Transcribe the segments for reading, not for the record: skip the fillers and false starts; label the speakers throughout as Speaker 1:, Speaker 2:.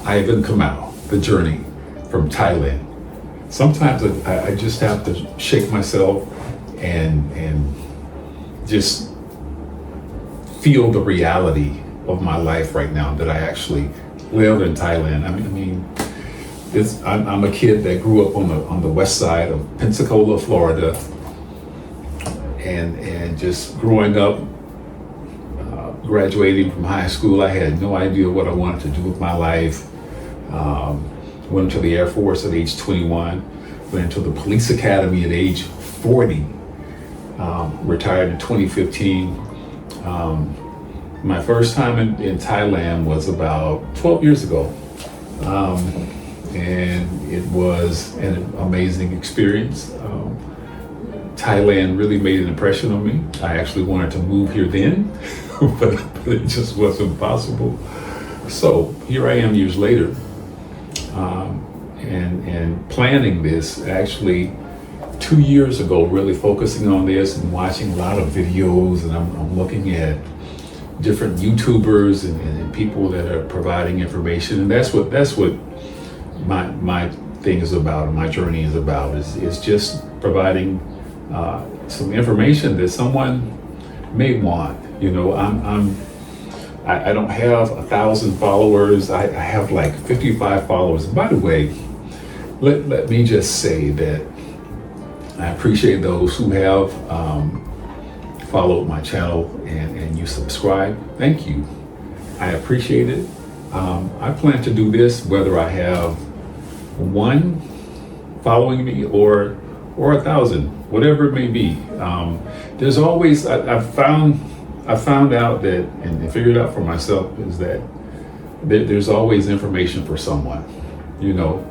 Speaker 1: Ivan Kamau, the journey from Thailand. Sometimes I just have to shake myself and just feel the reality of my life right now, that I actually live in Thailand. I'm a kid that grew up on the west side of Pensacola, Florida, and just growing up, graduating from high school, I had no idea what I wanted to do with my life. Went into the Air Force at age 21, went into the police academy at age 40, retired in 2015. My first time in Thailand was about 12 years ago. And it was an amazing experience. Thailand really made an impression on me. I actually wanted to move here then, but it just wasn't possible. So here I am years later, and planning this actually 2 years ago, really focusing on this and watching a lot of videos, and I'm looking at different YouTubers and people that are providing information, and that's what my thing is about, my journey is about, is just providing some information that someone may want. You know, I don't have 1,000 followers. I have like 55 followers. And by the way, let me just say that I appreciate those who have followed my channel and you subscribe. Thank you. I appreciate it. I plan to do this whether I have one following me or 1,000, whatever it may be. There's always, I found out that, and figured out for myself, is that there's always information for someone. You know,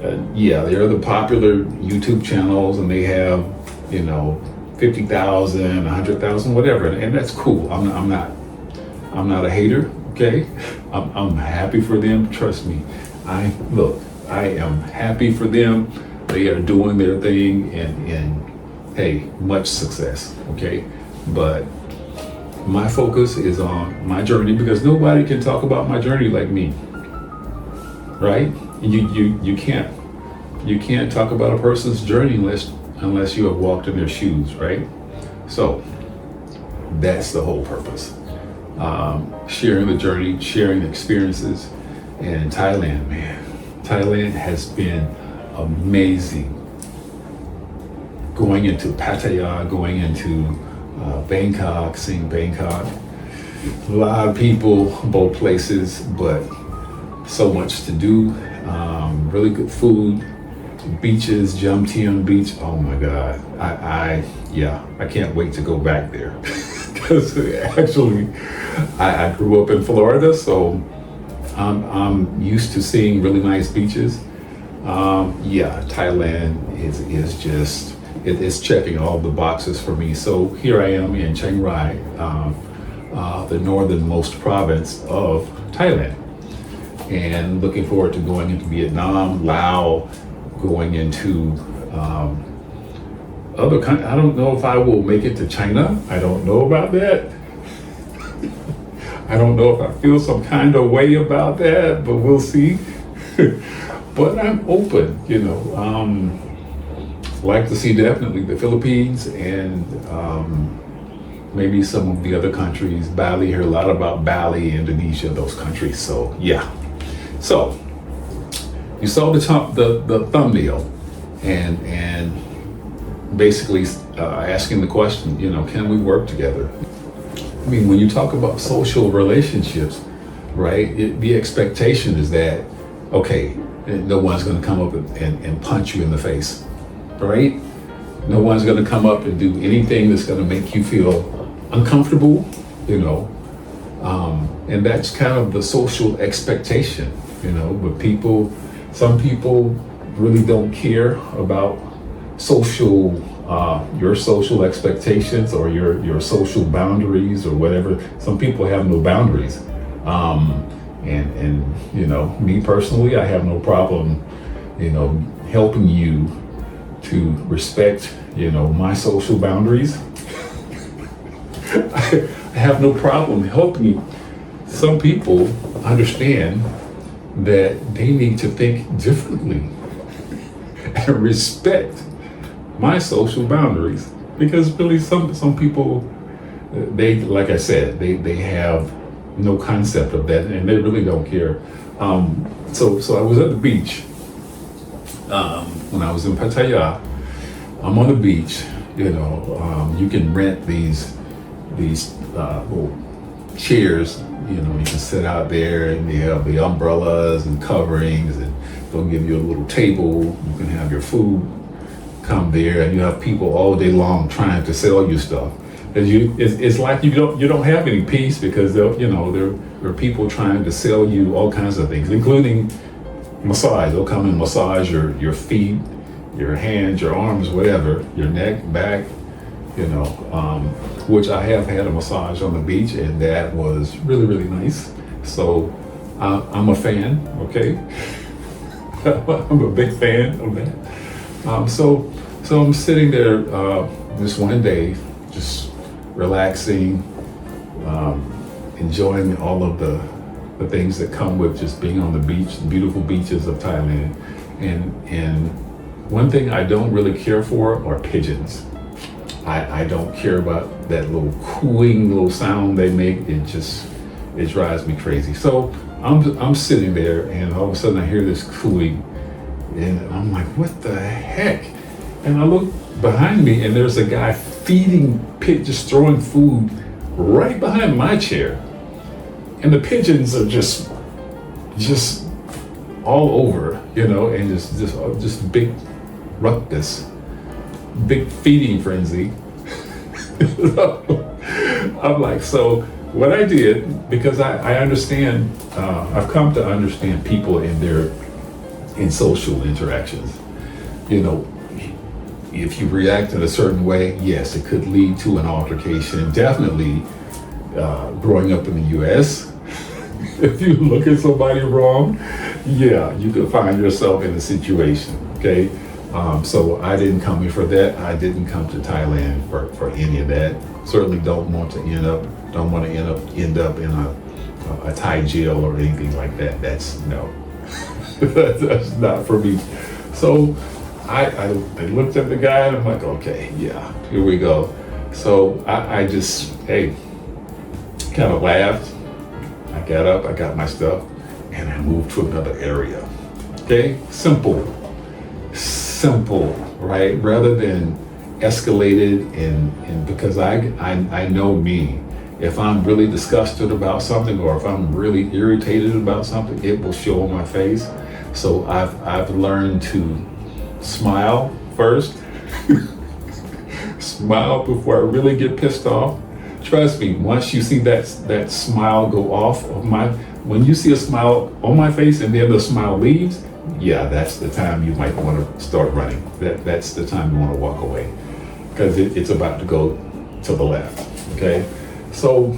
Speaker 1: they're the popular YouTube channels, and they have, 50,000, 100,000, whatever, and that's cool. I'm not a hater. Okay, I'm happy for them. Trust me. I am happy for them. They are doing their thing, and hey, much success. Okay, but my focus is on my journey, because nobody can talk about my journey like me, right? You can't talk about a person's journey unless you have walked in their shoes, right? So that's the whole purpose. Sharing the journey, sharing the experiences. And Thailand, man, Thailand has been amazing. Going into Pattaya, going into Bangkok, seeing Bangkok. A lot of people, both places, but so much to do. Really good food, beaches, Jomtien Beach. Oh my God, I can't wait to go back there. Because actually, I grew up in Florida, so I'm used to seeing really nice beaches. Thailand is just, it's checking all the boxes for me. So here I am in Chiang Rai, the northernmost province of Thailand, and looking forward to going into Vietnam, Laos, going into other countries. I don't know if I will make it to China. I don't know about that. I don't know if I feel some kind of way about that, but we'll see. But I'm open, like to see definitely the Philippines and maybe some of the other countries. Bali, hear a lot about Bali, Indonesia, those countries. So yeah. So you saw the thumbnail and basically asking the question, can we work together? I mean, when you talk about social relationships, right, the expectation is that, okay, no one's going to come up and punch you in the face, right? No one's going to come up and do anything that's going to make you feel uncomfortable, and that's kind of the social expectation, but some people really don't care about your social expectations or your social boundaries or whatever. Some people have no boundaries. And me personally, I have no problem, helping you to respect, my social boundaries. I have no problem helping some people understand that they need to think differently and respect my social boundaries. Because really some people, they, like I said, they have no concept of that, and they really don't care. So I was at the beach when I was in Pattaya. I'm on the beach. You can rent these little chairs. You can sit out there, and they have the umbrellas and coverings, and they'll give you a little table. You can have your food. Come there, and you have people all day long trying to sell you stuff. It's like you don't have any peace, because there are people trying to sell you all kinds of things, including massage. They'll come and massage your feet, your hands, your arms, whatever, your neck, back, which I have had a massage on the beach, and that was really, really nice. So I'm a fan, okay? I'm a big fan of that. So I'm sitting there this one day, just relaxing, enjoying all of the things that come with just being on the beach, the beautiful beaches of Thailand. And one thing I don't really care for are pigeons. I don't care about that little cooing little sound they make. It drives me crazy. So I'm sitting there, and all of a sudden I hear this cooing, and I'm like, what the heck? And I look behind me, and there's a guy feeding just throwing food right behind my chair. And the pigeons are just all over, and just big ruckus, big feeding frenzy. I'm like, so what I did, because I understand, I've come to understand people in social interactions. If you react in a certain way, yes, it could lead to an altercation. Definitely, growing up in the U.S., if you look at somebody wrong, yeah, you could find yourself in a situation, okay? So I didn't come here for that. I didn't come to Thailand for any of that. Certainly don't want to end up in a Thai jail or anything like that. That's no. That's not for me. So I looked at the guy, and I'm like, okay, yeah, here we go. So I just, kind of laughed. I got up, I got my stuff, and I moved to another area. Okay, simple, right? Rather than escalated, and because I know me. If I'm really disgusted about something, or if I'm really irritated about something, it will show on my face. So I've learned to smile first. Smile before I really get pissed off. Trust me, once you see that smile go off when you see a smile on my face and then the smile leaves, yeah, that's the time you might want to start running. That's the time you want to walk away, because it's about to go to the left, okay? So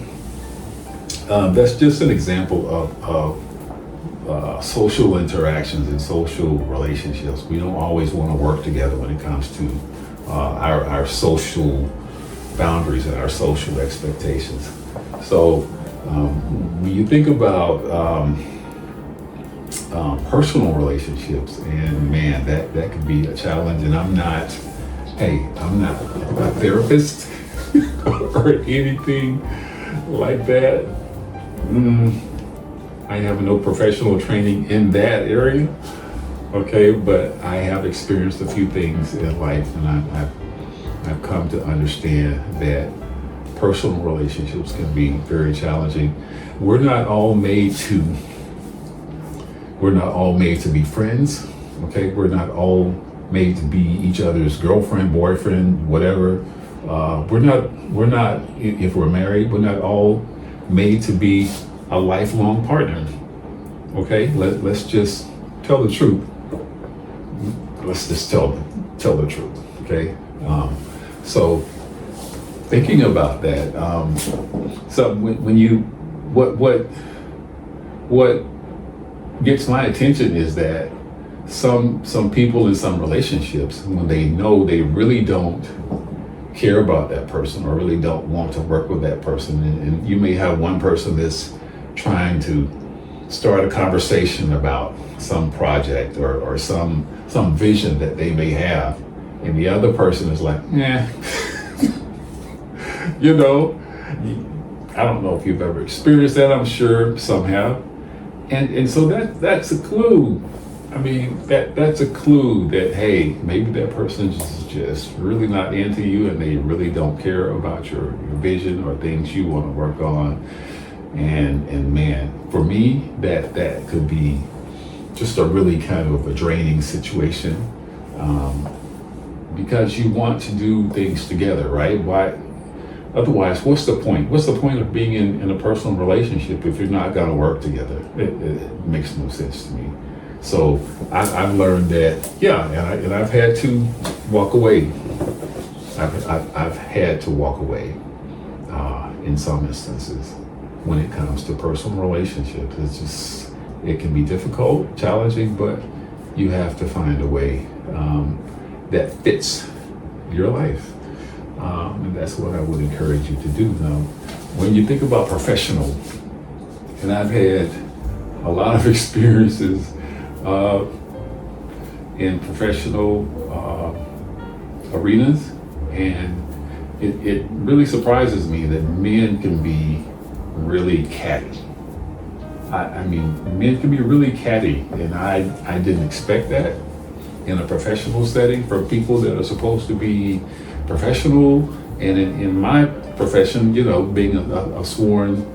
Speaker 1: that's just an example of social interactions and social relationships. We don't always want to work together when it comes to our social boundaries and our social expectations. So when you think about personal relationships, and man, that could be a challenge. And I'm not a therapist or anything like that. I have no professional training in that area, okay, but I have experienced a few things in life, and I've come to understand that personal relationships can be very challenging. We're not all made to be friends, okay? We're not all made to be each other's girlfriend, boyfriend, whatever. We're not, if we're married, we're not all made to be a lifelong partner, okay? Let's just tell the truth. Let's just tell the truth, okay? So thinking about that, so when you, what gets my attention is that some people in some relationships, when they know they really don't care about that person or really don't want to work with that person, and you may have one person that's trying to start a conversation about some project or some vision that they may have, and the other person is like, yeah, you know, I don't know if you've ever experienced that. I'm sure some have, and so that's a clue. I mean, that's a clue that, hey, maybe that person is just really not into you, and they really don't care about your vision or things you want to work on. And man, for me, that could be just a really kind of a draining situation, because you want to do things together, right? Why? Otherwise, what's the point? What's the point of being in a personal relationship if you're not going to work together? It makes no sense to me. So I've learned that, yeah, and I've had to walk away. I've had to walk away in some instances when it comes to personal relationships. It can be difficult, challenging, but you have to find a way that fits your life. And that's what I would encourage you to do. Now, when you think about professional, and I've had a lot of experiences in professional arenas, and it really surprises me that men can be really catty. I mean, men can be really catty, and I didn't expect that in a professional setting from people that are supposed to be professional. And in my profession, you know, being a sworn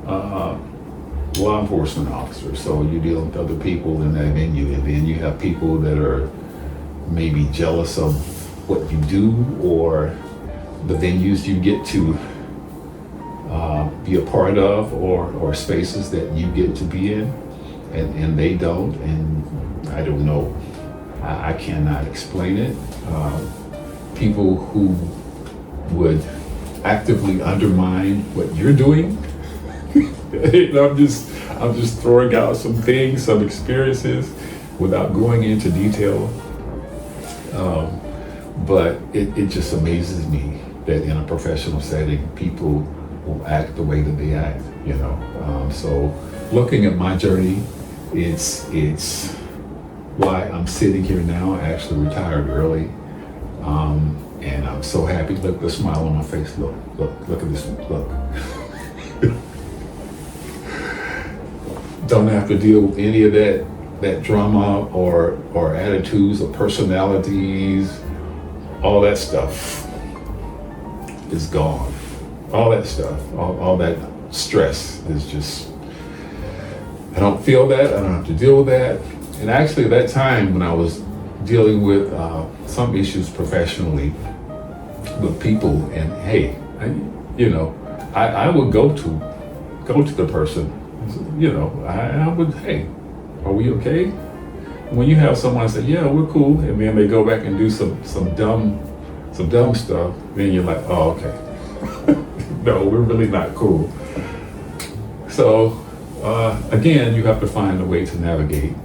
Speaker 1: law enforcement officer, so you deal with other people in that venue, and then you have people that are maybe jealous of what you do or the venues you get to be a part of, or spaces that you get to be in, and they don't, and I don't know. I cannot explain it. People who would actively undermine what you're doing. I'm just throwing out some things, some experiences, without going into detail. But it just amazes me that in a professional setting, people will act the way that they act. You know. So looking at my journey, it's why I'm sitting here now. I actually retired early. And I'm so happy. Look, the smile on my face. Look at this. Look. Don't have to deal with any of that drama or attitudes or personalities. All that stuff is gone. All that stuff, all that stress is just, I don't feel that. I don't have to deal with that. And actually, at that time when I was dealing with some issues professionally with people, and hey, I would go to the person, you know, I would, hey, are we okay? When you have someone say, yeah, we're cool, and then they go back and do some dumb stuff, then you're like, oh, okay. No, we're really not cool. So again, you have to find a way to navigate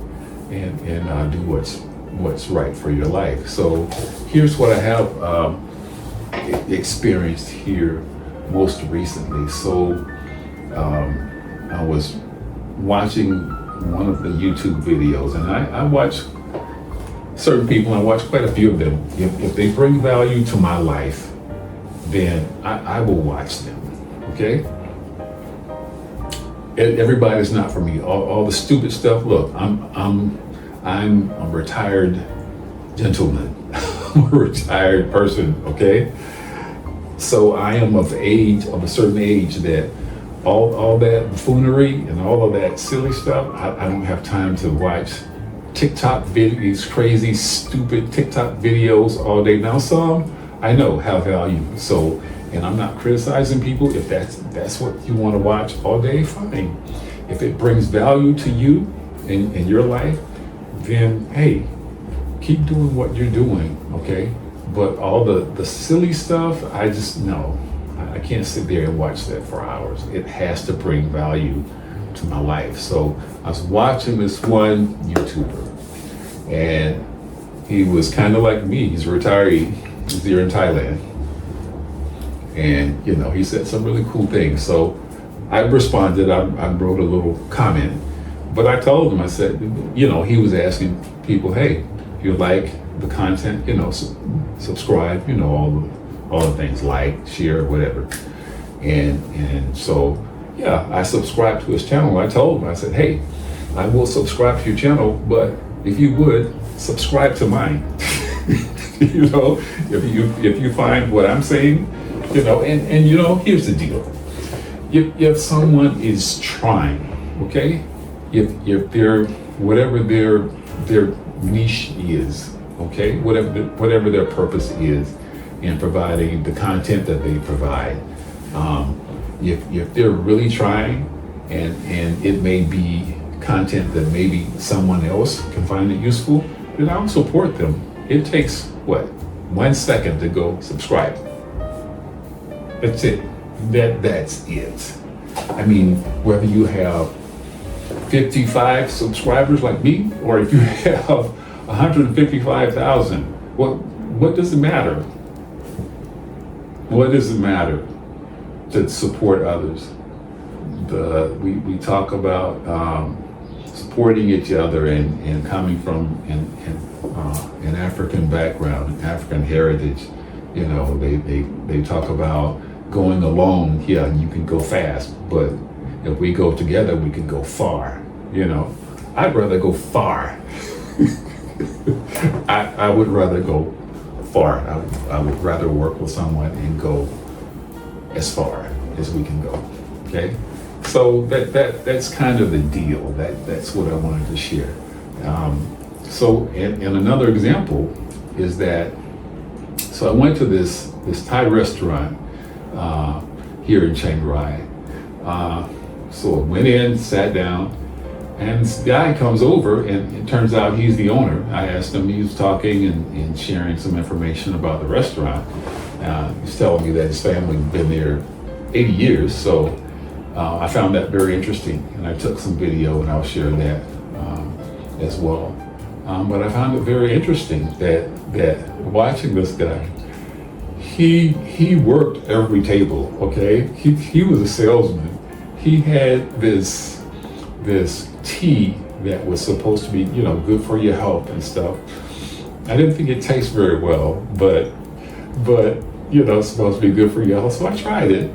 Speaker 1: and do what's right for your life. So here's what I have experienced here most recently. So I was watching one of the YouTube videos, and I watch certain people, I watch quite a few of them. If they bring value to my life, then I will watch them, okay? Everybody's not for me. All the stupid stuff, look, I'm a retired gentleman. I'm a retired person, okay? So I am of a certain age that all that buffoonery and all of that silly stuff, I don't have time to watch TikTok videos, crazy, stupid TikTok videos all day. Now some, I know, have value. So, and I'm not criticizing people. If that's what you want to watch all day, fine. If it brings value to you in your life, then hey, keep doing what you're doing, okay? But all the silly stuff, I just, no. I can't sit there and watch that for hours. It has to bring value to my life. So I was watching this one YouTuber, and he was kind of like me. He's a retiree. He's here in Thailand. And, he said some really cool things. So I responded, I wrote a little comment, But I told him, I said, he was asking people, hey, if you like the content, subscribe, all the things, like, share, whatever. And so, yeah, I subscribed to his channel. I told him, I said, hey, I will subscribe to your channel, but if you would, subscribe to mine. If you find what I'm saying, and here's the deal. If someone is trying, okay, if they're, whatever their niche is, okay, whatever their purpose is in providing the content that they provide, if they're really trying, and it may be content that maybe someone else can find it useful, then I'll support them. It takes 1 second to go subscribe. That's it. That's it. I mean, whether you have 55 subscribers like me, or if you have 155,000, what does it matter? What does it matter to support others? We talk about supporting each other and coming from an African background, African heritage. They talk about going alone. Yeah, you can go fast, but if we go together, we can go far. I'd rather go far. I would rather go far. I would rather work with someone and go as far as we can go. Okay, so that's kind of the deal. That's what I wanted to share. So and another example is that, so I went to this Thai restaurant here in Chiang Rai. So I went in, sat down, and this guy comes over, and it turns out he's the owner. I asked him, he was talking and sharing some information about the restaurant. He's telling me that his family had been there 80 years, so I found that very interesting, and I took some video, and I'll share that as well. But I found it very interesting that watching this guy, he worked every table. Okay, he was a salesman. He had this tea that was supposed to be good for your health and stuff. I didn't think it tastes very well, but it's supposed to be good for your health, so I tried it.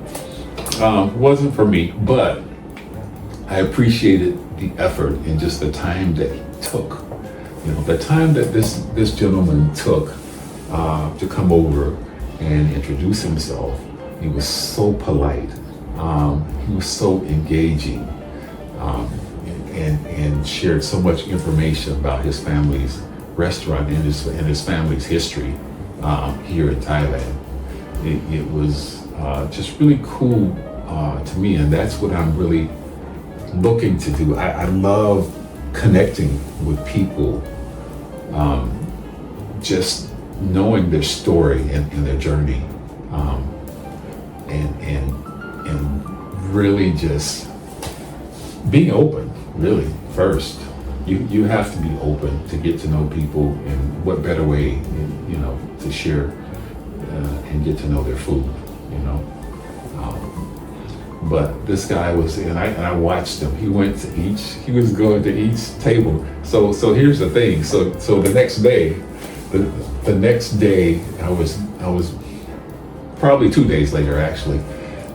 Speaker 1: Wasn't for me, but I appreciated the effort and just the time that he took. The time that this gentleman took to come over and introduce himself. He was so polite. He was so engaging, and shared so much information about his family's restaurant and his family's history here in Thailand. It was just really cool to me, and that's what I'm really looking to do. I love connecting with people, just knowing their story and their journey, and really just being open. Really, first, you have to be open to get to know people, and what better way, to share and get to know their food, But this guy was, and I watched him. He was going to each table. So here's the thing. So the next day, I was probably 2 days later, actually,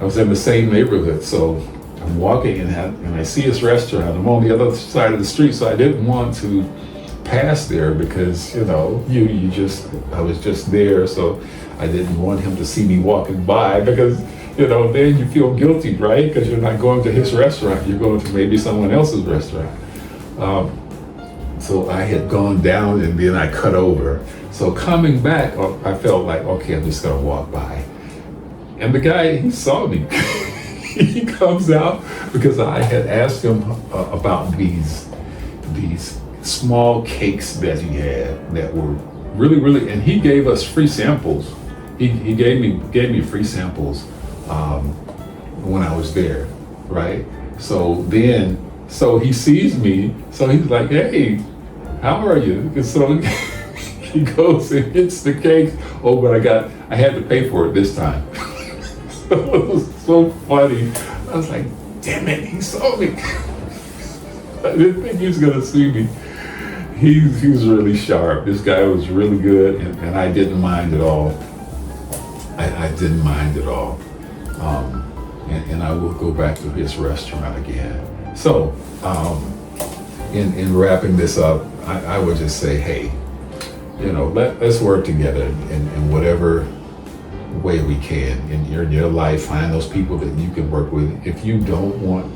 Speaker 1: I was in the same neighborhood. So I'm walking and I see this restaurant. I'm on the other side of the street, so I didn't want to pass there because I was just there, so I didn't want him to see me walking by, because then you feel guilty, right? Because you're not going to his restaurant, you're going to maybe someone else's restaurant. So I had gone down and then I cut over. So coming back, I felt like, okay, I'm just gonna walk by. And the guy, he saw me. He comes out because I had asked him about these small cakes that he had that were really, really, and he gave us free samples. He gave me free samples when I was there, right? So he sees me, so he's like, hey, how are you? And so he goes and hits the cake. Oh, but I had to pay for it this time. So it was so funny. I was like, damn it, he saw me. I didn't think he was gonna see me. He was really sharp. This guy was really good, and I didn't mind at all. I didn't mind at all. And I will go back to his restaurant again. So, in wrapping this up, I would just say, hey, let's work together in whatever way we can in your life. Find those people that you can work with. If you don't want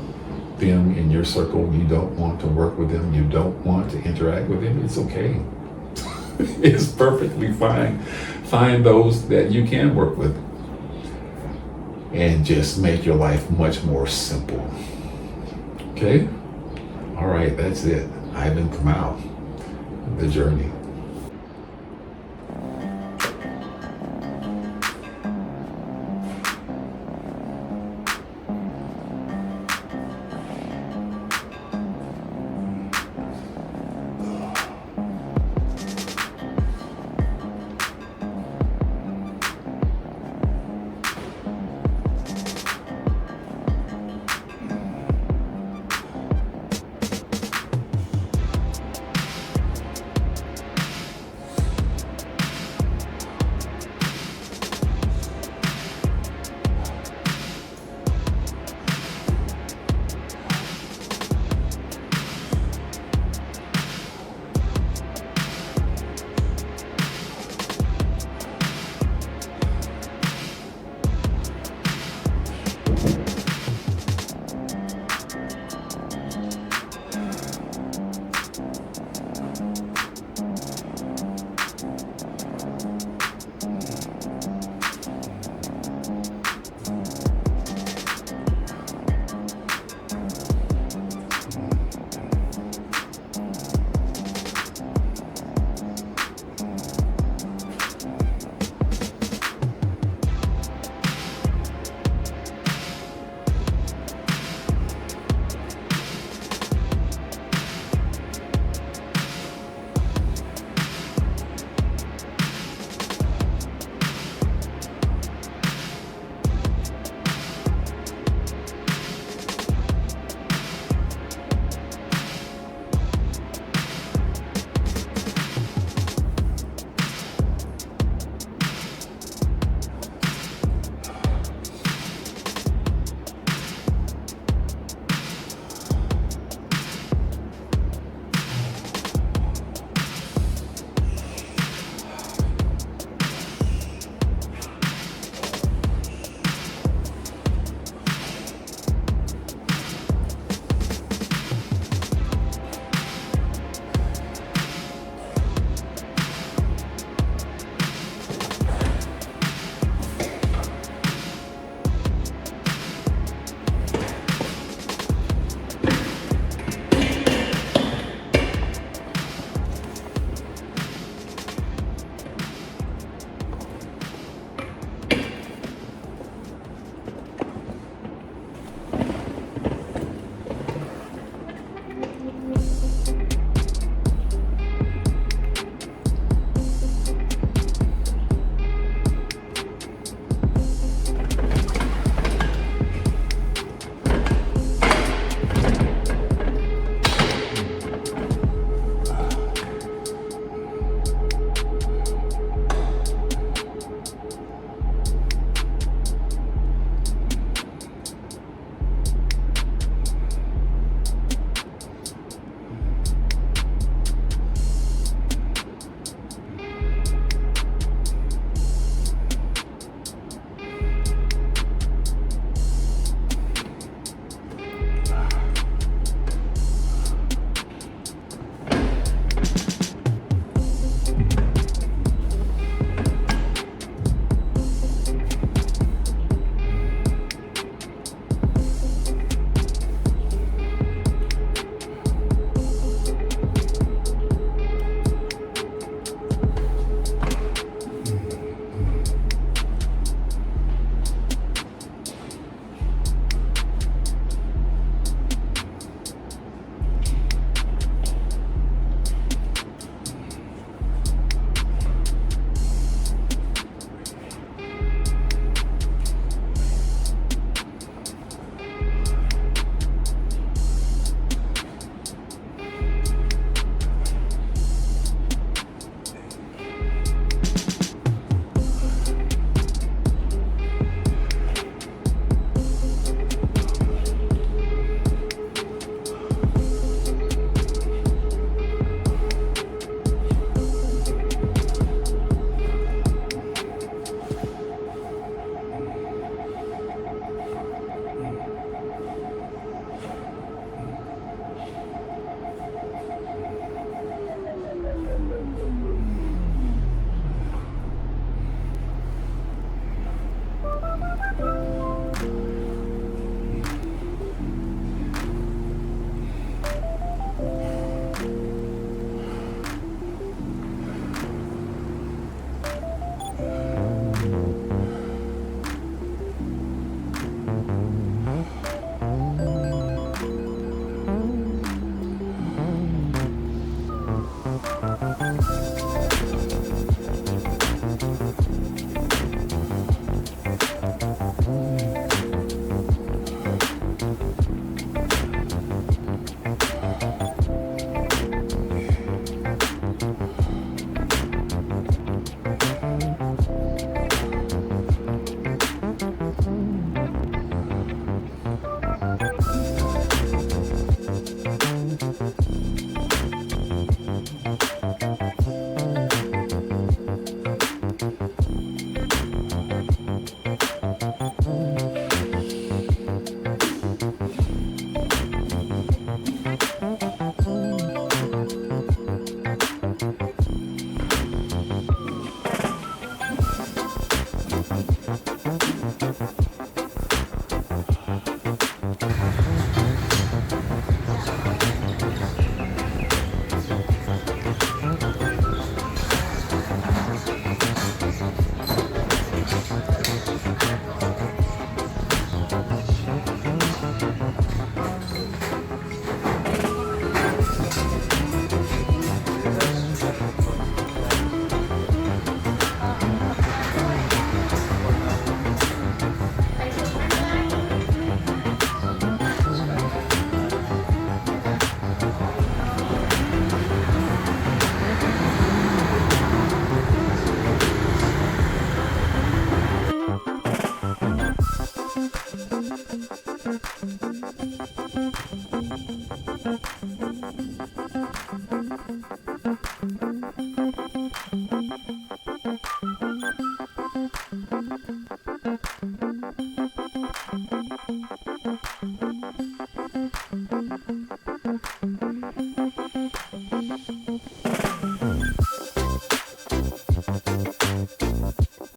Speaker 1: them in your circle, you don't want to work with them, you don't want to interact with them, it's okay. It's perfectly fine. Find those that you can work with and just make your life much more simple. Okay? All right, that's it. I've been Kamau, the journey.